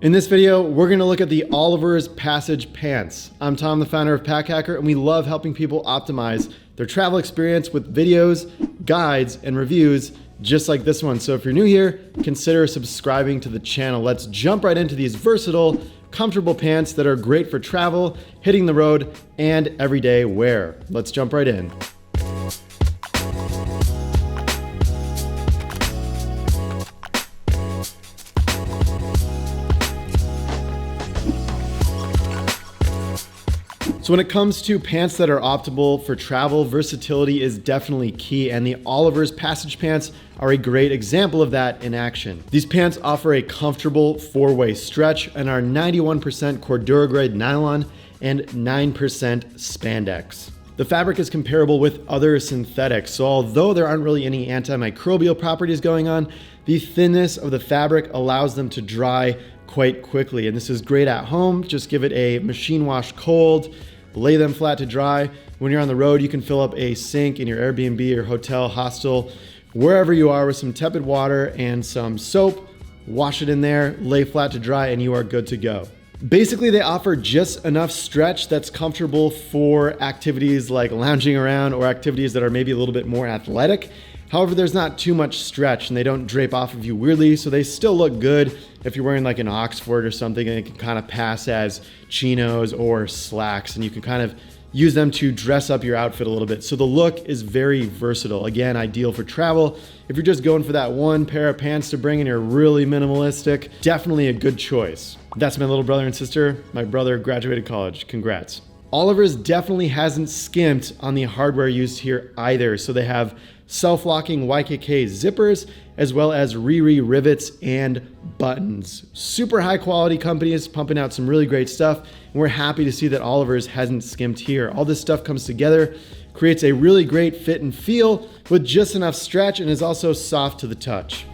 In this video, we're going to look at the OLIVERS Passage Pants. I'm Tom, the founder of Pack Hacker, and we love helping people optimize their travel experience with videos, guides, and reviews just like this one. So if you're new here, consider subscribing to the channel. Let's jump right into these versatile, comfortable pants that are great for travel, hitting the road, and everyday wear. Let's jump right in. So when it comes to pants that are optimal for travel, versatility is definitely key, and the OLIVERS Passage Pants are a great example of that in action. These pants offer a comfortable four-way stretch and are 91% Cordura grade nylon and 9% spandex. The fabric is comparable with other synthetics, so although there aren't really any antimicrobial properties going on, the thinness of the fabric allows them to dry quite quickly, and this is great at home. Just give it a machine wash cold, lay them flat to dry. When you're on the road, you can fill up a sink in your Airbnb or hotel, hostel, wherever you are, with some tepid water and some soap, wash it in there, lay flat to dry, and you are good to go. Basically, they offer just enough stretch that's comfortable for activities like lounging around or activities that are maybe a little bit more athletic. However, there's not too much stretch and they don't drape off of you weirdly, so they still look good if you're wearing like an Oxford or something, and it can kind of pass as chinos or slacks, and you can kind of use them to dress up your outfit a little bit. So the look is very versatile. Again, ideal for travel. If you're just going for that one pair of pants to bring and you're really minimalistic, definitely a good choice. That's my little brother and sister. My brother graduated college. Congrats. OLIVERS definitely hasn't skimped on the hardware used here either. So they have self-locking YKK zippers, as well as rivets and buttons. Super high quality companies pumping out some really great stuff, and we're happy to see that OLIVERS hasn't skimped here. All this stuff comes together, creates a really great fit and feel with just enough stretch, and is also soft to the touch.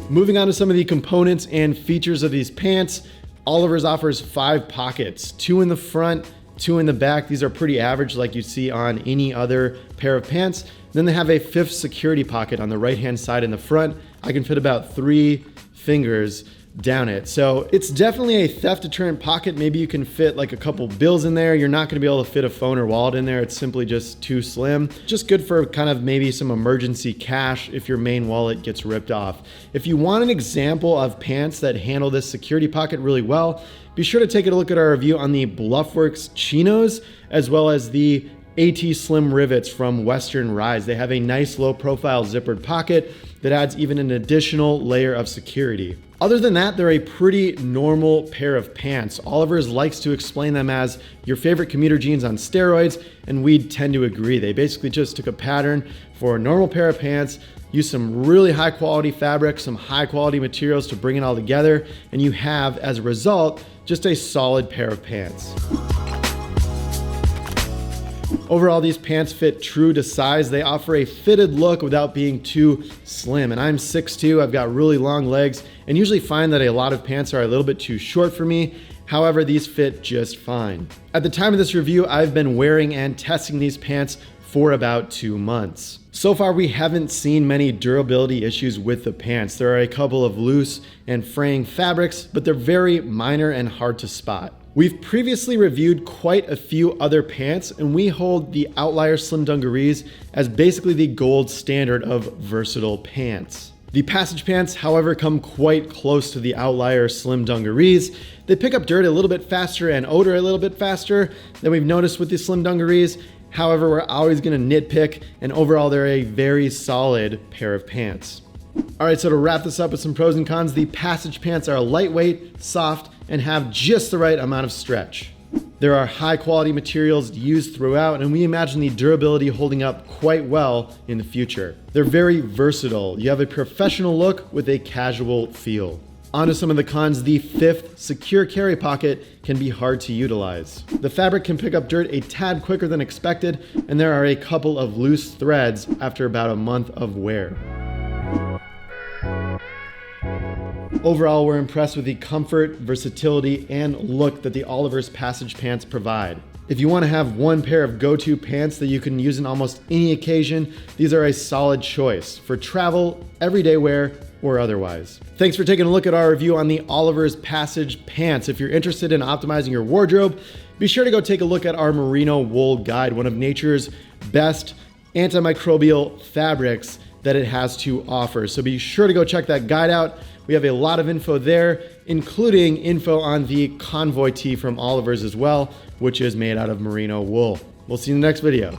Moving on to some of the components and features of these pants, OLIVERS offers 5 pockets, 2 in the front, 2 in the back. These are pretty average like you see on any other pair of pants. Then they have a 5th security pocket on the right-hand side in the front. I can fit about 3 fingers down it. So it's definitely a theft deterrent pocket. Maybe you can fit like a couple bills in there. You're not gonna be able to fit a phone or wallet in there. It's simply just too slim. Just good for kind of maybe some emergency cash if your main wallet gets ripped off. If you want an example of pants that handle this security pocket really well, be sure to take a look at our review on the Bluffworks chinos, as well as the AT Slim rivets from Western Rise. They have a nice low profile zippered pocket that adds even an additional layer of security. Other than that, they're a pretty normal pair of pants. OLIVERS likes to explain them as your favorite commuter jeans on steroids, and we tend to agree. They basically just took a pattern for a normal pair of pants, used some really high quality fabric, some high quality materials to bring it all together, and you have, as a result, just a solid pair of pants. Overall, these pants fit true to size. They offer a fitted look without being too slim. And I'm 6'2", I've got really long legs, and usually find that a lot of pants are a little bit too short for me. However, these fit just fine. At the time of this review, I've been wearing and testing these pants for about 2 months. So far, we haven't seen many durability issues with the pants. There are a couple of loose and fraying fabrics, but they're very minor and hard to spot. We've previously reviewed quite a few other pants, and we hold the Outlier Slim Dungarees as basically the gold standard of versatile pants. The Passage Pants, however, come quite close to the Outlier Slim Dungarees. They pick up dirt a little bit faster and odor a little bit faster than we've noticed with the Slim Dungarees. However, we're always gonna nitpick, and overall they're a very solid pair of pants. All right, so to wrap this up with some pros and cons, the Passage Pants are lightweight, soft, and have just the right amount of stretch. There are high quality materials used throughout, and we imagine the durability holding up quite well in the future. They're very versatile. You have a professional look with a casual feel. On to some of the cons. The 5th secure carry pocket can be hard to utilize. The fabric can pick up dirt a tad quicker than expected, and there are a couple of loose threads after about a month of wear. Overall, we're impressed with the comfort, versatility, and look that the OLIVERS Passage Pants provide. If you want to have one pair of go-to pants that you can use in almost any occasion, these are a solid choice for travel, everyday wear, or otherwise. Thanks for taking a look at our review on the OLIVERS Passage Pants. If you're interested in optimizing your wardrobe, be sure to go take a look at our merino wool guide, one of nature's best antimicrobial fabrics that it has to offer. So be sure to go check that guide out. We have a lot of info there, including info on the convoy tee from OLIVERS as well, which is made out of merino wool. We'll see you in the next video.